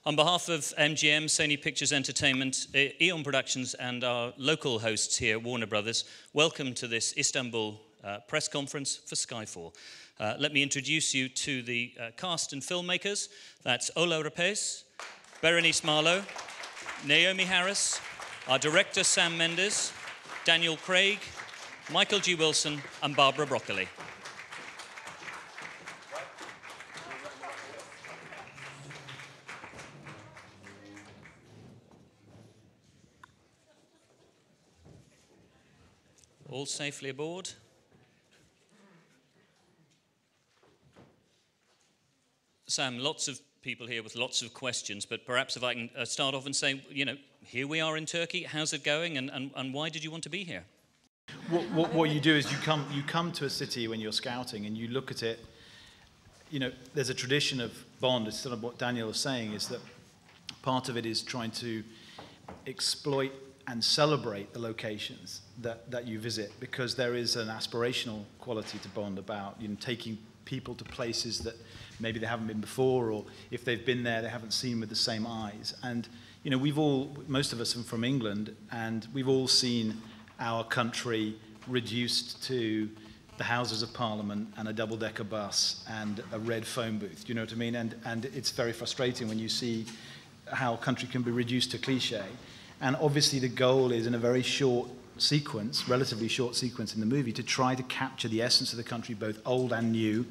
On behalf of MGM, Sony Pictures Entertainment, Eon Productions and our local hosts here, Warner Brothers, welcome to this Istanbul press conference for Skyfall. Let me introduce you to the cast and filmmakers. That's Ola Rapes, Berenice Marlowe, Naomi Harris, our director Sam Mendes, Daniel Craig, Michael G. Wilson and Barbara Broccoli. All safely aboard. Sam, lots of people here with lots of questions, but perhaps if I can start off and say, you know, here we are in Turkey, how's it going, and why did you want to be here? What you do is you come to a city when you're scouting and you look at it. You know, there's a tradition of Bond, it's sort of what Daniel was saying, is that part of it is trying to exploit and celebrate the locations that you visit, because there is an aspirational quality to Bond about, you know, taking people to places that maybe they haven't been before, or if they've been there, they haven't seen with the same eyes. And, you know, most of us are from England, and we've all seen our country reduced to the Houses of Parliament and a double-decker bus and a red phone booth, do you know what I mean? And it's very frustrating when you see how a country can be reduced to cliche. And obviously the goal is, in a very short sequence, relatively short sequence in the movie, to try to capture the essence of the country, both old and new,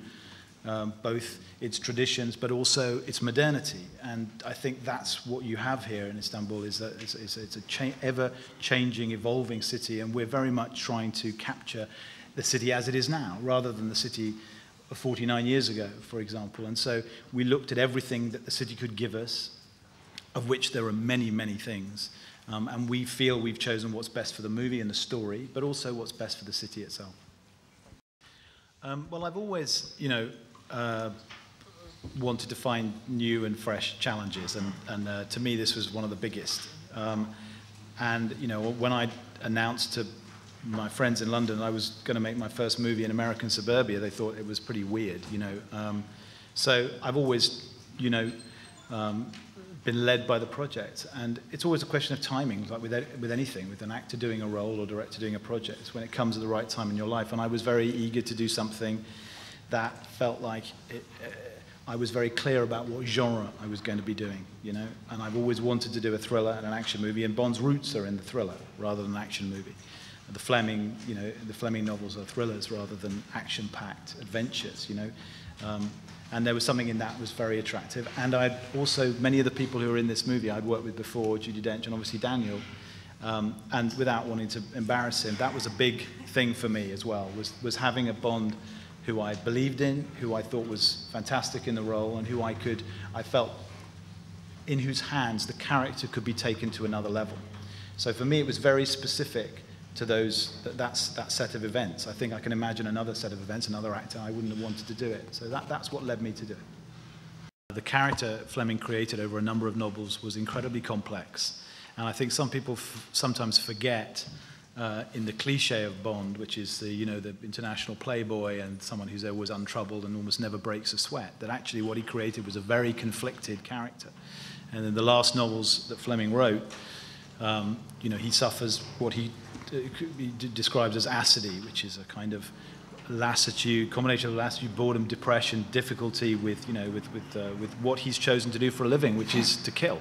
both its traditions, but also its modernity. And I think that's what you have here in Istanbul, is that it's a ever-changing, evolving city, and we're very much trying to capture the city as it is now, rather than the city of 49 years ago, for example. And so we looked at everything that the city could give us, of which there are many, many things. And we feel we've chosen what's best for the movie and the story, but also what's best for the city itself. Well, I've always, you know, wanted to find new and fresh challenges, and to me this was one of the biggest. And, you know, when I announced to my friends in London I was going to make my first movie in American suburbia, they thought it was pretty weird, you know. So I've always, you know, been led by the project, and it's always a question of timing, like with anything, with an actor doing a role or director doing a project, when it comes at the right time in your life. And I was very eager to do something that felt like I was very clear about what genre I was going to be doing, you know. And I've always wanted to do a thriller and an action movie, and Bond's roots are in the thriller rather than an action movie. The Fleming, you know, the Fleming novels are thrillers rather than action-packed adventures, you know. And there was something in that was very attractive. And I'd also, many of the people who were in this movie I'd worked with before, Judi Dench and obviously Daniel, and without wanting to embarrass him, that was a big thing for me as well, was having a Bond who I believed in, who I thought was fantastic in the role, and who I felt in whose hands the character could be taken to another level. So for me it was very specific to that set of events. I think I can imagine another set of events, another actor, I wouldn't have wanted to do it. So that's what led me to do it. The character Fleming created over a number of novels was incredibly complex. And I think some people sometimes forget in the cliche of Bond, which is the, you know, the international playboy and someone who's always untroubled and almost never breaks a sweat, that actually what he created was a very conflicted character. And in the last novels that Fleming wrote, you know, he suffers what he describes as acidity, which is a kind of lassitude, combination of lassitude, boredom, depression, difficulty with, you know, with what he's chosen to do for a living, which is to kill.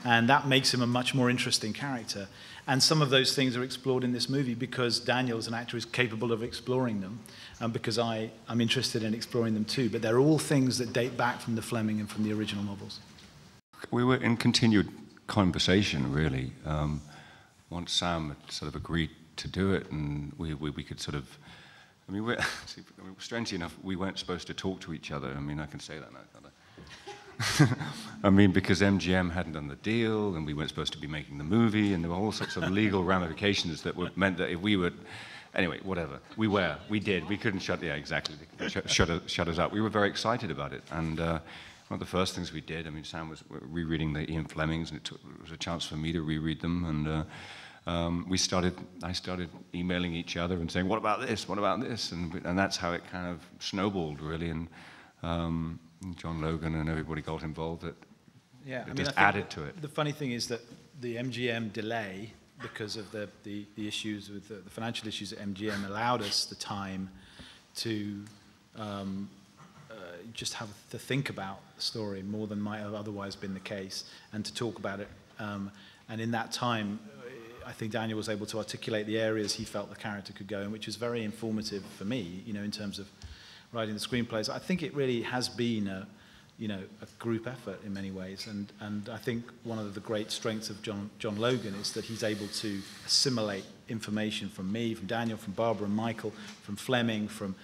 And that makes him a much more interesting character. And some of those things are explored in this movie because Daniel, as an actor, is capable of exploring them, and because I'm interested in exploring them too. But they're all things that date back from the Fleming and from the original novels. We were in continued conversation, really. Once Sam had sort of agreed to do it, and we could sort of, I mean, strangely enough, we weren't supposed to talk to each other. I mean, I can say that now, can't I? I mean, because MGM hadn't done the deal, and we weren't supposed to be making the movie, and there were all sorts of legal ramifications that meant that if we were, anyway, whatever, we did, we couldn't shut us up. We were very excited about it, and one of the first things we did, I mean, Sam was rereading the Ian Flemings, and it was a chance for me to reread them, and I started emailing each other and saying, what about this, and that's how it kind of snowballed, really, and John Logan and everybody got involved. Yeah, it just added to it. The funny thing is that the MGM delay, because of the issues with the financial issues at MGM, allowed us the time to just have to think about the story more than might have otherwise been the case, and to talk about it. And in that time, I think Daniel was able to articulate the areas he felt the character could go in, which was very informative for me, in terms of writing the screenplays. I think it really has been a group effort in many ways, and I think one of the great strengths of John Logan is that he's able to assimilate information from me, from Daniel, from Barbara and Michael, from Fleming, from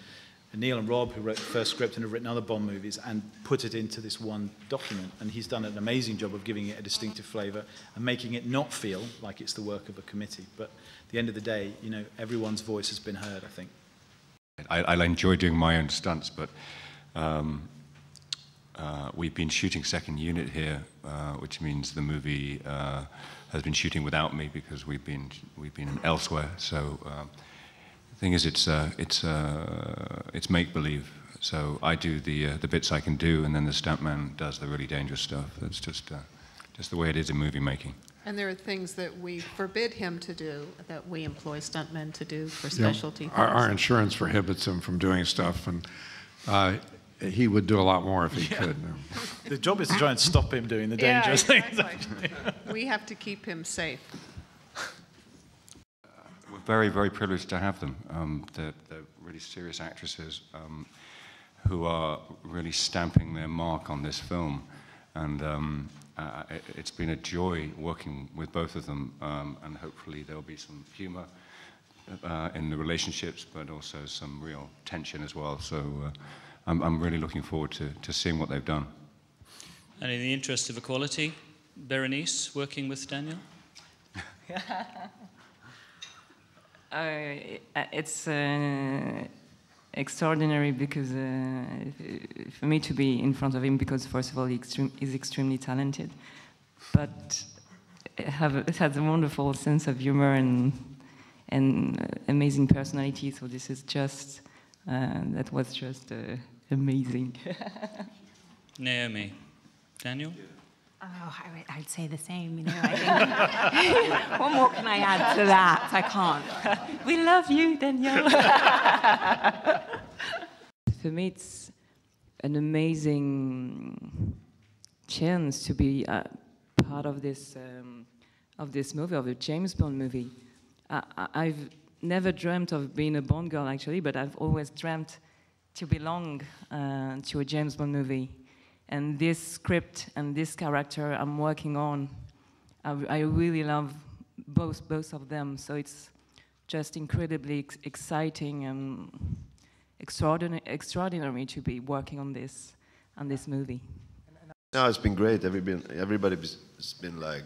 Neil and Rob, who wrote the first script and have written other Bond movies, and put it into this one document. And he's done an amazing job of giving it a distinctive flavour and making it not feel like it's the work of a committee. But at the end of the day, everyone's voice has been heard, I think. I enjoy doing my own stunts, but we've been shooting second unit here, which means the movie has been shooting without me because we've been elsewhere. So the thing is, it's make-believe. So I do the bits I can do, and then the stuntman does the really dangerous stuff. That's just the way it is in movie making. And there are things that we forbid him to do that we employ stuntmen to do for specialty. Yeah, our insurance prohibits him from doing stuff, and he would do a lot more if he could. The job is to try and stop him doing the dangerous things. We have to keep him safe. We're very, very privileged to have them. They're really serious actresses who are really stamping their mark on this film. And it's been a joy working with both of them, and hopefully there'll be some humor in the relationships, but also some real tension as well. So I'm really looking forward to seeing what they've done. And in the interest of equality, Berenice, working with Daniel? It's extraordinary because for me to be in front of him, because first of all he's extremely talented, but it has a wonderful sense of humor and amazing personality. So this is just that was just amazing. Naomi, Daniel. Oh, I'd say the same, I think. What more can I add to that? I can't. We love you, Daniel. For me, it's an amazing chance to be part of this movie, of a James Bond movie. I've never dreamt of being a Bond girl, actually, but I've always dreamt to belong to a James Bond movie. And this script and this character I'm working on, I really love both of them. So it's just incredibly exciting and extraordinary to be working on this movie. No, it's been great. Everybody's been like,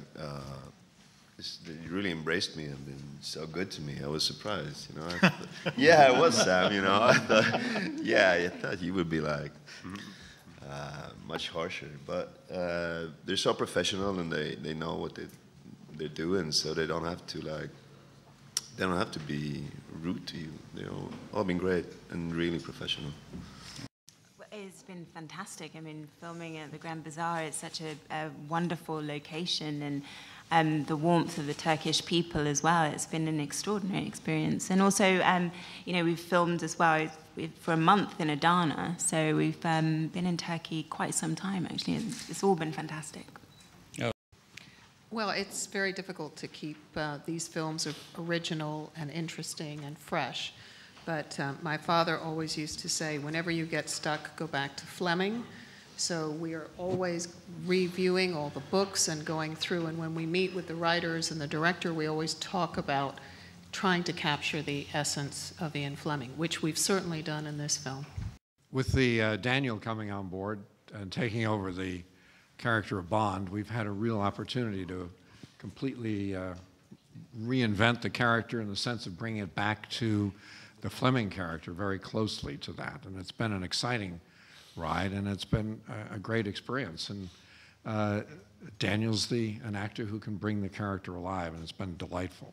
you really embraced me and been so good to me. I was surprised, Yeah, it was Sam, I thought, I thought you would be like. Much harsher, but they're so professional and they know what they're doing, so they don't have to be rude to you. They've all been great and really professional. It's been fantastic. I mean, filming at the Grand Bazaar is such a wonderful location, and the warmth of the Turkish people as well. It's been an extraordinary experience. And also, we've filmed as well for a month in Adana, so we've been in Turkey quite some time, actually. It's all been fantastic. Well, it's very difficult to keep these films original and interesting and fresh. But my father always used to say, whenever you get stuck, go back to Fleming. So we are always reviewing all the books and going through, and when we meet with the writers and the director, we always talk about trying to capture the essence of Ian Fleming, which we've certainly done in this film. With the Daniel coming on board and taking over the character of Bond, we've had a real opportunity to completely reinvent the character in the sense of bringing it back to the Fleming character very closely to that. And it's been an exciting ride, and it's been a great experience. And Daniel's an actor who can bring the character alive, and it's been delightful.